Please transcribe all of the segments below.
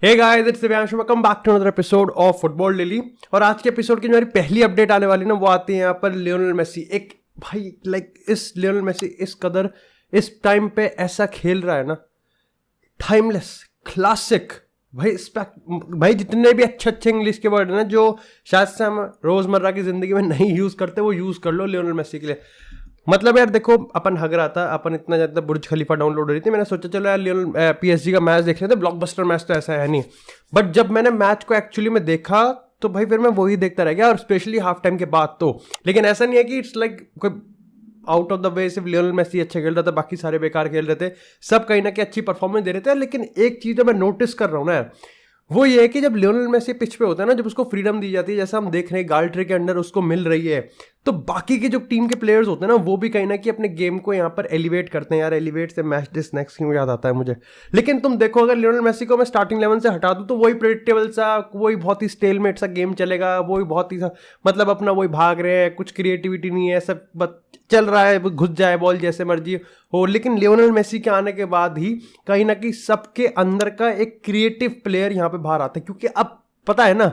Hey guys, it's Divyansh, welcome back to another episode of Football Daily. और आज के episode की जो हमारी पहली अपडेट आने वाली ना, वो आती है यहाँ पर लियोनेल मेसी। एक भाई इस लियोनेल मेसी इस कदर इस टाइम पे ऐसा खेल रहा है ना, टाइमलेस, क्लासिक भाई जितने भी अच्छे अच्छे इंग्लिश के वर्ड है ना, जो शायद से हम रोजमर्रा की जिंदगी में नहीं यूज करते, वो यूज कर लो लियोनेल मेसी के लिए। मतलब यार देखो, अपन हग रहा था, अपन इतना ज़्यादा बुर्ज खलीफा डाउनलोड हो रही थी, मैंने सोचा चलो यार लियोनेल पीएसजी का मैच देख लेते, ब्लॉकबस्टर मैच तो ऐसा है नहीं। बट जब मैंने मैच को एक्चुअली में देखा तो भाई फिर मैं वही देखता रह गया, और स्पेशली हाफ टाइम के बाद तो। लेकिन ऐसा नहीं है कि इट्स लाइक कोई आउट ऑफ द वे सिर्फ लियोनेल मेसी अच्छा खेल रहा था, बाकी सारे बेकार खेल रहे थे, सब कहीं ना कहीं अच्छी परफॉर्मेंस दे रहे थे। लेकिन एक चीज़ जो मैं नोटिस कर रहा हूँ ना, वो ये है कि जब लियोनेल मेसी पिच पे होता है ना, जब उसको फ्रीडम दी जाती है, जैसा हम देख रहे हैं गाल्ट्रे के अंडर उसको मिल रही है, तो बाकी के जो टीम के प्लेयर्स होते हैं ना, वो भी कहीं ना कहीं अपने गेम को यहाँ पर एलिवेट करते हैं। यार एलिवेट से मैच दिस नेक्स्ट क्यों याद आता है मुझे। लेकिन तुम देखो, अगर लियोनेल मेसी को मैं स्टार्टिंग 11 से हटा दूं तो वही प्रेडिक्टेबल सा, वही बहुत ही स्टेलमेट सा गेम चलेगा, वही बहुत ही सा मतलब अपना वही भाग रहे हैं, कुछ क्रिएटिविटी नहीं है, सब चल रहा है, घुस जाए बॉल जैसे मर्जी हो। लेकिन लियोनेल मेसी के आने के बाद ही कहीं ना कहीं सबके अंदर का एक क्रिएटिव प्लेयर यहाँ पे बाहर आता है, क्योंकि अब पता है ना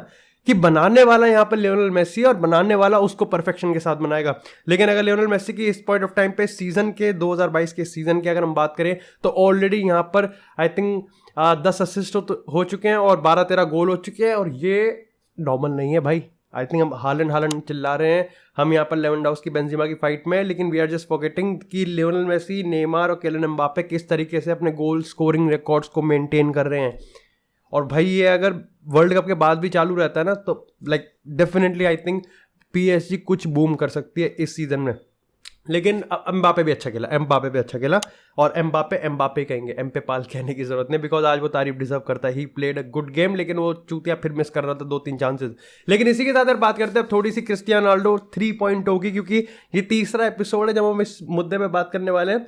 कि बनाने वाला यहाँ पर लियोनेल मेसी, और बनाने वाला उसको परफेक्शन के साथ बनाएगा। लेकिन अगर लियोनेल मेसी की इस पॉइंट ऑफ टाइम पे सीजन के 2022 के सीजन की अगर हम बात करें, तो ऑलरेडी यहाँ पर आई थिंक 10 असिस्ट हो चुके हैं और 12-13 गोल हो चुके हैं, और ये नॉर्मल नहीं है भाई। आई थिंक हम हालैंड चिल्ला रहे हैं, हम यहाँ पर लेवेंडोव्स्की बेंजेमा की फाइट में, लेकिन वी आर जस्ट फॉरगेटिंग कि लियोनेल मेसी, नेमार और किलियन एम्बापे किस तरीके से अपने गोल स्कोरिंग रिकॉर्ड्स को मेंटेन कर रहे हैं। और भाई ये अगर वर्ल्ड कप के बाद भी चालू रहता है ना, तो like definitely I think PSG कुछ बूम कर सकती है इस सीजन में। लेकिन एम्बापे भी अच्छा खेला, और एम्बापे कहेंगे, एम्पे पाल कहने की जरूरत नहीं, बिकॉज आज वो तारीफ डिजर्व करता है। He played a good game, लेकिन वो चूतिया फिर मिस कर रहा था 2-3 चांसेस। लेकिन इसी के साथ अगर बात करते हैं थोड़ी सी क्रिस्टियानो रोनाल्डो 3 पॉइंट होगी, क्योंकि ये तीसरा एपिसोड है जब हम इस मुद्दे में बात करने वाले हैं।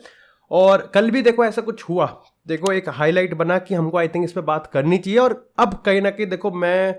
और कल भी देखो ऐसा कुछ हुआ, देखो एक हाईलाइट बना कि हमको आई थिंक इस पर बात करनी चाहिए। और अब कहीं ना कहीं देखो, मैं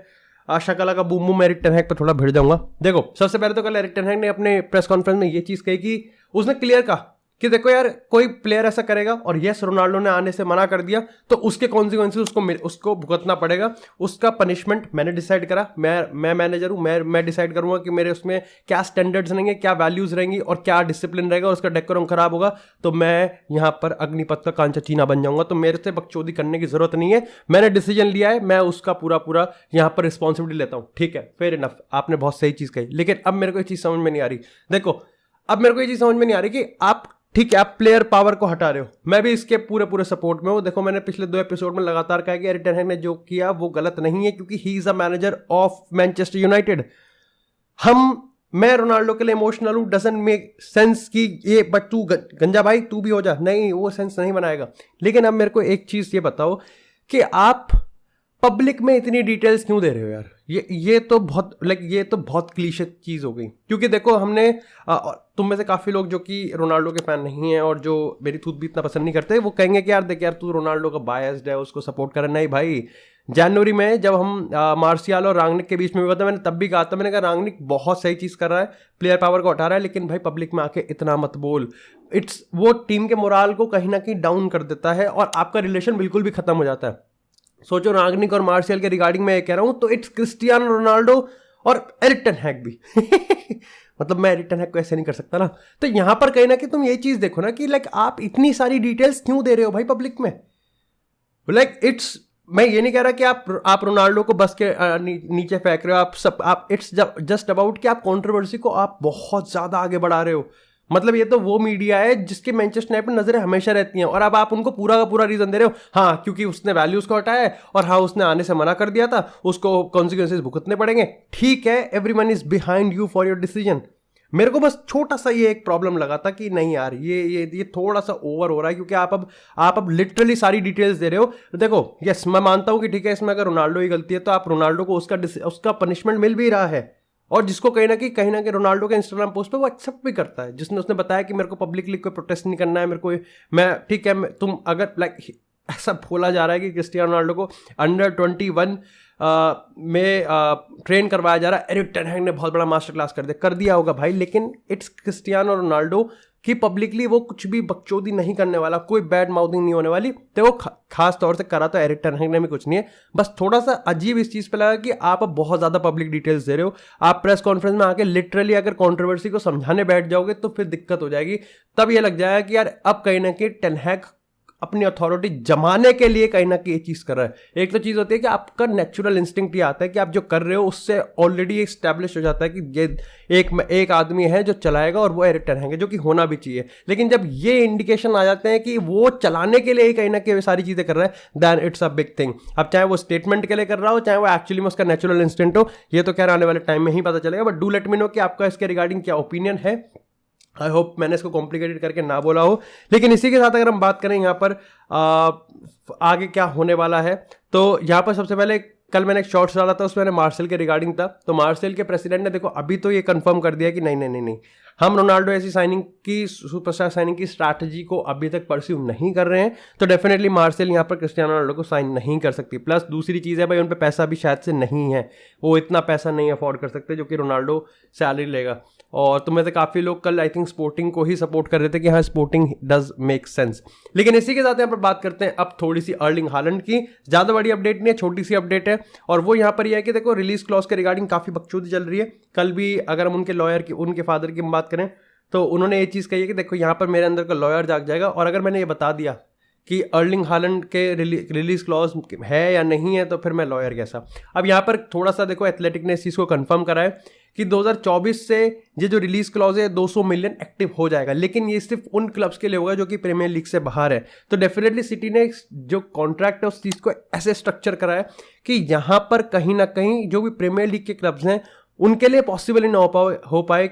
आशा कला का बूम बूम एरिक टेन हैग पे थोड़ा भिड़ जाऊंगा। देखो सबसे पहले तो कल एरिक टेन हैग ने अपने प्रेस कॉन्फ्रेंस में ये चीज़ कही कि उसने क्लियर कहा कि देखो यार, कोई प्लेयर ऐसा करेगा और यस रोनाल्डो ने आने से मना कर दिया, तो उसके कॉन्सिक्वेंसेस उसको भुगतना पड़ेगा। उसका पनिशमेंट मैंने डिसाइड करा, मैं मैनेजर हूँ, मैं डिसाइड करूंगा कि मेरे उसमें क्या स्टैंडर्ड्स रहेंगे, क्या वैल्यूज रहेंगी और क्या डिसिप्लिन रहेगा, और उसका डेकोरम खराब होगा तो मैं यहाँ पर अग्निपथ का कांचा चीना बन जाऊंगा। तो मेरे से बकचोदी करने की जरूरत नहीं है, मैंने डिसीजन लिया है, मैं उसका पूरा यहाँ पर रिस्पॉन्सिबिलिटी लेता हूँ। ठीक है, फेयर इनफ, आपने बहुत सही चीज़ कही। लेकिन अब मेरे को ये चीज़ समझ में नहीं आ रही। देखो अब मेरे को ये चीज़ समझ में नहीं आ रही कि आप ठीक है, आप प्लेयर पावर को हटा रहे हो, मैं भी इसके पूरे सपोर्ट में हूँ। देखो मैंने पिछले 2 एपिसोड में लगातार कहा कि एरिक टेन हैग ने जो किया वो गलत नहीं है, क्योंकि he is a manager of Manchester United. मैं रोनाल्डो के लिए इमोशनल हूँ, डजंट मेक सेंस कि ये बट तू गंजा भाई तू भी हो जा, नहीं वो सेंस नहीं बनाएगा। लेकिन अब मेरे को एक चीज़ ये बताओ कि आप पब्लिक में इतनी डिटेल्स क्यों दे रहे हो यार। ये तो बहुत क्लीशे चीज़ हो गई। क्योंकि देखो हमने तुम में से काफ़ी लोग जो कि रोनाल्डो के फैन नहीं हैं और जो मेरी थूत भी इतना पसंद नहीं करते, वो कहेंगे कि यार देख यार तू रोनाल्डो का बायस्ड है, उसको सपोर्ट कर। नहीं भाई, जनवरी में जब हम मार्शियल और रांगनिक के बीच में हुआ था, मैंने तब भी कहा था, मैंने कहा रांगनिक बहुत सही चीज़ कर रहा है, प्लेयर पावर को हटा रहा है, लेकिन भाई पब्लिक में आके इतना मत बोल। वो टीम के मोराल को कहीं ना कहीं डाउन कर देता है और आपका रिलेशन बिल्कुल भी खत्म हो जाता है। सोचो रांगनिक और मार्शियल के रिगार्डिंग में कह रहा हूं, तो इट्स क्रिस्टियानो रोनाल्डो और एरिक टेन हैग भी मतलब मैं एरिक टेन हैग को ऐसे नहीं कर सकता ना। तो यहां पर कहीं ना कहीं तुम ये चीज देखो ना कि लाइक आप इतनी सारी डिटेल्स क्यों दे रहे हो भाई पब्लिक में। मैं ये नहीं कह रहा कि आप रोनाल्डो को बस के नीचे फेंक रहे हो, आप इट्स जस्ट अबाउट कि आप कंट्रोवर्सी को आप बहुत ज्यादा आगे बढ़ा रहे हो। मतलब ये तो वो मीडिया है जिसके मैनचेस्टर यूनाइटेड पर नजरें हमेशा रहती हैं, और अब आप उनको पूरा का पूरा रीजन दे रहे हो। हाँ क्योंकि उसने वैल्यूज को हटाया है, और हाँ उसने आने से मना कर दिया था, उसको कॉन्सिक्वेंसेस भुगतने पड़ेंगे। ठीक है, everyone is behind you for your decision. मेरे को बस छोटा सा ये एक प्रॉब्लम लगा था कि नहीं यार ये थोड़ा सा ओवर हो रहा है, क्योंकि आप अब लिटरली सारी डिटेल्स दे रहे हो। देखो यस मैं मानता हूं कि ठीक है, इसमें अगर रोनाल्डो की गलती है तो आप रोनाल्डो को उसका पनिशमेंट मिल भी रहा है, और जिसको कहीं ना कहीं रोनाल्डो के इंस्टाग्राम पोस्ट पे वो एक्सेप्ट भी करता है, जिसने उसने बताया कि मेरे को पब्लिकली कोई प्रोटेस्ट नहीं करना है, मेरे को मैं ठीक है, तुम अगर लाइक ऐसा बोला जा रहा है कि क्रिस्टियानो रोनाल्डो को अंडर 21 में ट्रेन करवाया जा रहा है, एरिक टेन हैग ने बहुत बड़ा मास्टर क्लास कर दिया होगा भाई। लेकिन इट्स क्रिस्टियानो रोनाल्डो, कि पब्लिकली वो कुछ भी बकचोदी नहीं करने वाला, कोई बैड माउथिंग नहीं होने वाली। तो वो खास तौर से करा तो एरिक टेन हैग ने भी कुछ नहीं है, बस थोड़ा सा अजीब इस चीज़ पे लगा कि आप अब बहुत ज़्यादा पब्लिक डिटेल्स दे रहे हो। आप प्रेस कॉन्फ्रेंस में आके लिटरली अगर कंट्रोवर्सी को समझाने बैठ जाओगे तो फिर दिक्कत हो जाएगी। तब ये लग जाएगा कि यार अब कहीं ना कहीं टेन हैग अपनी अथॉरिटी जमाने के लिए कहीं ना कहीं ये चीज़ कर रहा है। एक तो चीज़ होती है कि आपका नेचुरल इंस्टिंक्ट ये आता है कि आप जो कर रहे हो उससे ऑलरेडी एस्टैब्लिश हो जाता है कि ये एक आदमी है जो चलाएगा और वो एरिक टेन हैग है, जो कि होना भी चाहिए। लेकिन जब ये इंडिकेशन आ जाते हैं कि वो चलाने के लिए ही कहीं ना कहीं सारी चीज़ें कर रहा है, then it's a big thing. अब चाहे वो स्टेटमेंट के लिए कर रहा हो, चाहे वो एक्चुअली में उसका नेचुरल इंस्टिंक्ट हो, ये तो खैर आने वाले टाइम में ही पता चलेगा। But do let me no कि आपका इसके रिगार्डिंग क्या ओपिनियन है। आई होप मैंने इसको कॉम्प्लिकेटेड करके ना बोला हो। लेकिन इसी के साथ अगर हम बात करें यहाँ पर आगे क्या होने वाला है, तो यहाँ पर सबसे पहले कल मैंने एक शॉर्ट्स डाला था, उसमें मार्सेल के रिगार्डिंग था। तो मार्सेल के प्रेसिडेंट ने देखो अभी तो ये कंफर्म कर दिया कि नहीं नहीं नहीं नहीं, हम रोनाल्डो ऐसी साइनिंग की, सुपरस्टार साइनिंग की स्ट्रैटेजी को अभी तक परस्यू नहीं कर रहे हैं। तो डेफिनेटली मार्सेल यहाँ पर क्रिस्टियानो रोनाल्डो को साइन नहीं कर सकती। प्लस दूसरी चीज़ है भाई, उन पर पैसा भी शायद से नहीं है, वो इतना पैसा नहीं अफोर्ड कर सकते जो कि रोनाल्डो सैलरी लेगा। और तुम्हें से काफ़ी लोग कल आई थिंक स्पोर्टिंग को ही सपोर्ट कर रहे थे कि हाँ स्पोर्टिंग डज मेक सेंस। लेकिन इसी के साथ यहाँ पर बात करते हैं अब थोड़ी सी अर्लिंग हालैंड की। ज़्यादा बड़ी अपडेट नहीं है, छोटी सी अपडेट है। और वो यहाँ पर यह है कि देखो रिलीज क्लॉज के रिगार्डिंग काफ़ी बकचोदी चल रही है। कल भी अगर हम उनके लॉयर की, उनके फादर की बात करें, तो उन्होंने ये चीज़ कही है कि देखो यहाँ पर मेरे अंदर का लॉयर जाग जाएगा, और अगर मैंने ये बता दिया कि अर्लिंग हालैंड के रिलीज क्लॉज है या नहीं है तो फिर मैं लॉयर कैसा। अब यहाँ पर थोड़ा सा देखो एथलेटिक ने इस चीज़ को कंफर्म करा है कि 2024 से ये जो रिलीज क्लॉज है 200 मिलियन एक्टिव हो जाएगा। लेकिन ये सिर्फ उन क्लब्स के लिए होगा जो कि प्रीमियर लीग से बाहर है। तो डेफिनेटली सिटी ने जो कॉन्ट्रैक्ट है उस चीज़ को ऐसे स्ट्रक्चर करा है कि यहाँ पर कहीं ना कहीं जो भी प्रीमियर लीग के क्लब्स हैं उनके लिए पॉसिबल ही ना हो पाए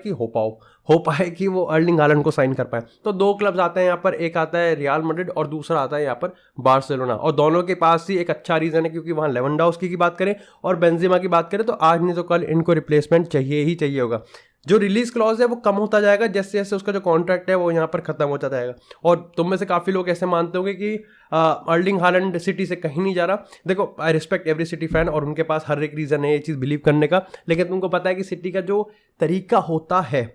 कि वो अर्लिंग हालैंड को साइन कर पाए। तो दो क्लब्स आते हैं यहाँ पर, एक आता है रियल मैड्रिड और दूसरा आता है यहाँ पर बार्सिलोना। और दोनों के पास ही एक अच्छा रीज़न है, क्योंकि वहाँ लेवेंडोव्स्की की बात करें और बेंजेमा की बात करें तो आज नहीं तो कल इनको रिप्लेसमेंट चाहिए ही चाहिए होगा। जो रिलीज क्लॉज है वो कम होता जाएगा जैसे जैसे उसका जो कॉन्ट्रैक्ट है वो यहाँ पर खत्म होता जाएगा। और तुम में से काफ़ी लोग ऐसे मानते होंगे कि अर्लिंग हालैंड सिटी से कहीं नहीं जा रहा। देखो I respect every city fan और उनके पास हर एक रीज़न है ये चीज़ बिलीव करने का। लेकिन तुमको पता है कि सिटी का जो तरीका होता है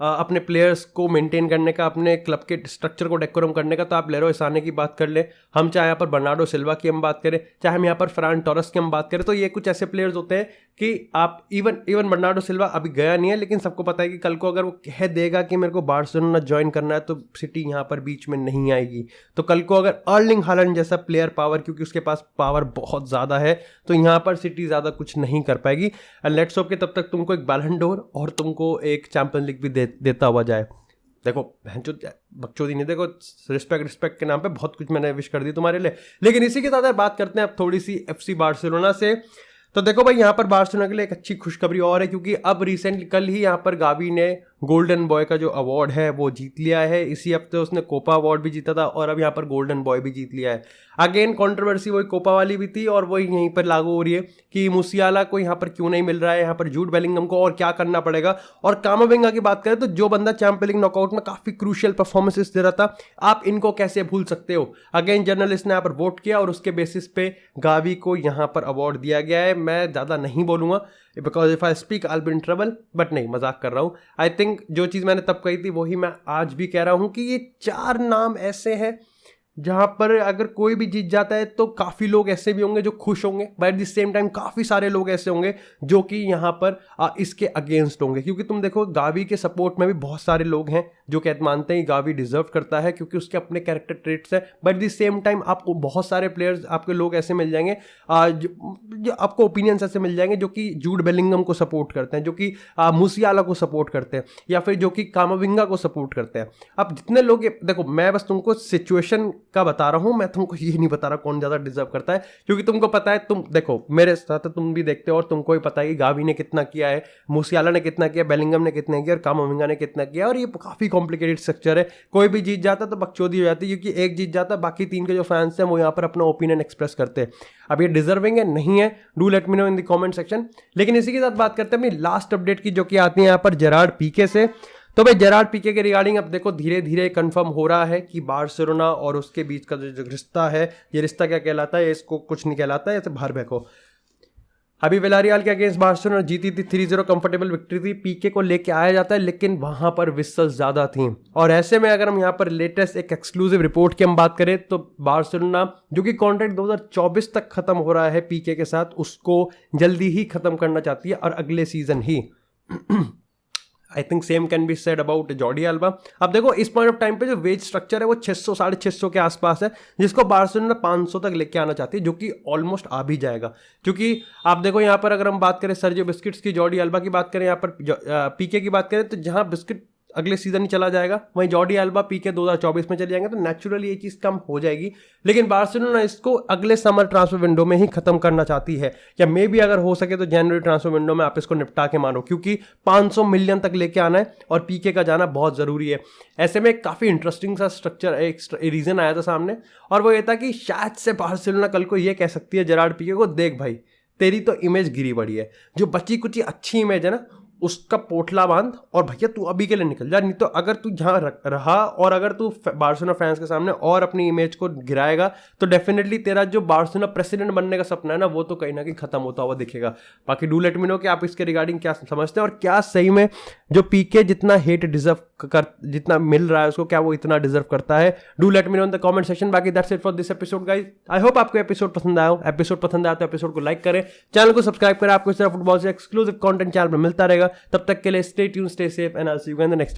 अपने प्लेयर्स को मेंटेन करने का, अपने क्लब के स्ट्रक्चर को डेकोरम करने का, तो आप लेरोय साने की बात कर ले, हम चाहे यहाँ पर बर्नार्डो सिल्वा की हम बात करें, चाहे हम यहाँ पर फरान टोरस की हम बात करें, तो ये कुछ ऐसे प्लेयर्स होते हैं कि आप इवन बर्नार्डो सिल्वा अभी गया नहीं है, लेकिन सबको पता है कि कल को अगर वो कह देगा कि मेरे को बार्सिलोना ज्वाइन करना है तो सिटी यहाँ पर बीच में नहीं आएगी। तो कल को अगर अर्लिंग हालैंड जैसा प्लेयर पावर, क्योंकि उसके पास पावर बहुत ज़्यादा है, तो यहाँ पर सिटी ज़्यादा कुछ नहीं कर पाएगी। एंड लेट्स होप कि तब तक तुमको एक बैलन डोर और तुमको एक चैंपियंस लीग भी देता हुआ जाए। देखो बकचोदी नहीं, देखो रिस्पेक्ट के नाम पे बहुत कुछ मैंने विश कर दी तुम्हारे लिए। लेकिन इसी के साथ बात करते हैं अब थोड़ी सी FC बार्सिलोना से। तो देखो भाई यहाँ पर बार्सिलोना के लिए एक अच्छी खुशखबरी और है, क्योंकि अब रिसेंटली कल ही यहाँ पर गावी ने गोल्डन बॉय का जो अवार्ड है वो जीत लिया है। इसी हफ्ते उसने कोपा अवार्ड भी जीता था और अब यहाँ पर गोल्डन बॉय भी जीत लिया है। अगेन कंट्रोवर्सी वही कोपा वाली भी थी और वही यहीं पर लागू हो रही है कि मूसियाला को यहाँ पर क्यों नहीं मिल रहा है, यहाँ पर जूड बेलिंगम को और क्या करना पड़ेगा। और कामाविंगा की बात करें तो जो बंदा चैंपियंस लीग नॉकआउट में काफ़ी क्रूशियल परफॉर्मेंसेस दे रहा था, आप इनको कैसे भूल सकते हो। अगेन जर्नलिस्ट ने यहाँ पर वोट किया और उसके बेसिस पे गावी को यहाँ पर अवार्ड दिया गया है। मैं ज़्यादा नहीं बोलूँगा because if I speak I will be in trouble, but नहीं मजाक कर रहा हूँ। आई थिंक जो चीज़ मैंने तब कही थी वही मैं आज भी कह रहा हूँ कि ये 4 नाम ऐसे हैं जहाँ पर अगर कोई भी जीत जाता है तो काफ़ी लोग ऐसे भी होंगे जो खुश होंगे, but at the same time काफ़ी सारे लोग ऐसे होंगे जो कि यहाँ पर इसके अगेंस्ट होंगे। क्योंकि तुम देखो गावी के सपोर्ट में भी बहुत सारे लोग हैं जो कहते मानते हैं गावी डिजर्व करता है क्योंकि उसके अपने कैरेक्टर ट्रेट्स है, but at the same time आपको बहुत सारे प्लेयर्स, आपके लोग ऐसे मिल जाएंगे जो आपको ओपिनियंस ऐसे मिल जाएंगे जो कि जूड बेलिंगम को सपोर्ट करते हैं, जो कि मूसियाला को सपोर्ट करते हैं, या फिर जो कि कामाविंगा को सपोर्ट करते हैं। अब जितने लोग, देखो मैं बस तुमको सिचुएशन का बता रहा हूं, मैं तुमको ये नहीं बता रहा कौन ज़्यादा डिजर्व करता है, क्योंकि तुमको पता है, तुम देखो मेरे साथ तुम भी देखते हो और तुमको ही पता है कि गावी ने कितना किया है, मूसियाला ने कितना किया, बेलिंगम ने कितना किया और कामाविंगा ने कितना किया, और ये काफ़ी कॉम्प्लिकेटेड स्ट्रक्चर है। कोई भी जीत जाता तो बकचोदी हो जाती है, क्योंकि एक जीत जाता बाकी 3 के जो फैंस हैं वो यहाँ पर अपना ओपिनियन एक्सप्रेस करते हैं। अब ये डिजर्विंग है नहीं है, do let me know in the comment section. लेकिन इसी के साथ बात करते हैं अपनी लास्ट अपडेट की, जो कि आती है यहाँ पर जेरार्ड पीके से। तो भाई जेरार्ड पीके के रिगार्डिंग अब देखो धीरे धीरे कंफर्म हो रहा है कि बार्सिलोना और उसके बीच का जो रिश्ता है, ये रिश्ता क्या कहलाता है, इसको कुछ नहीं कहलाता है, ऐसे बाहर फेंको। अभी विलारियल के अगेंस्ट बार्सिलोना जीती थी 3-0 कंफर्टेबल विक्ट्री थी, पीके को लेके आया जाता है लेकिन वहां पर विस्टल्स ज्यादा थी। और ऐसे में अगर हम यहाँ पर लेटेस्ट एक एक्सक्लूसिव रिपोर्ट की हम बात करें तो बार्सिलोना जो कि कॉन्ट्रैक्ट 2024 तक खत्म हो रहा है पीके के साथ, उसको जल्दी ही खत्म करना चाहती है और अगले season he. I think same can be said about Jordi alba. अब देखो इस पॉइंट ऑफ टाइम पे जो वेज स्ट्रक्चर है वो 600-650 के आसपास है, जिसको बार्सिलोना 500 तक लेके आना चाहती है, जो कि ऑलमोस्ट आ भी जाएगा। क्योंकि आप देखो यहाँ पर अगर हम बात करें सर्जियो बिस्किट्स की, जॉर्डी अल्बा की बात करें, यहाँ पर पीके की बात करें, तो जहाँ बिस्किट अगले सीजन ही चला जाएगा वहीं जॉर्डी अल्बा पीके 2024 में चले जाएंगे, तो नेचुरली ये चीज़ कम हो जाएगी। लेकिन बार्सिलोना इसको अगले समर ट्रांसफर विंडो में ही खत्म करना चाहती है, या मे भी अगर हो सके तो जनवरी ट्रांसफर विंडो में आप इसको निपटा के मारो, क्योंकि 500 मिलियन तक लेके आना है और पीके का जाना बहुत ज़रूरी है। ऐसे में काफ़ी इंटरेस्टिंग सा स्ट्रक्चर एक रीज़न आया था सामने, और वो ये था कि शायद से बार्सिलोना कल को ये कह सकती है जेरार्ड पीके को, देख भाई तेरी तो इमेज गिरी पड़ी है, जो बची कुछ अच्छी इमेज है ना उसका पोटला बांध और भैया तू अभी के लिए निकल जा, नहीं तो अगर तू जहाँ रहा और अगर तू बार्सिलोना फैंस के सामने और अपनी इमेज को गिराएगा तो डेफिनेटली तेरा जो बार्सिलोना प्रेसिडेंट बनने का सपना है ना वो तो कहीं ना कहीं खत्म होता हुआ दिखेगा। बाकी डू लेट मी नो कि आप इसके रिगार्डिंग क्या समझते हैं, और क्या सही में जो पीके जितना हेट डिजर्व कर जितना मिल रहा है उसको, क्या वो इतना डिजर्व करता है? Do let me know in the comment section. बाकी that's it for this episode guys. I hope आपको एपिसोड पसंद आया हो। एपिसोड पसंद आया तो एपिसोड को लाइक करें, चैनल को सब्सक्राइब करें, आपको इस तरह फुटबॉल से एक्सक्लूसिव कंटेंट चैनल पर मिलता रहेगा। तब तक के लिए stay tune, stay safe and I will see you in the next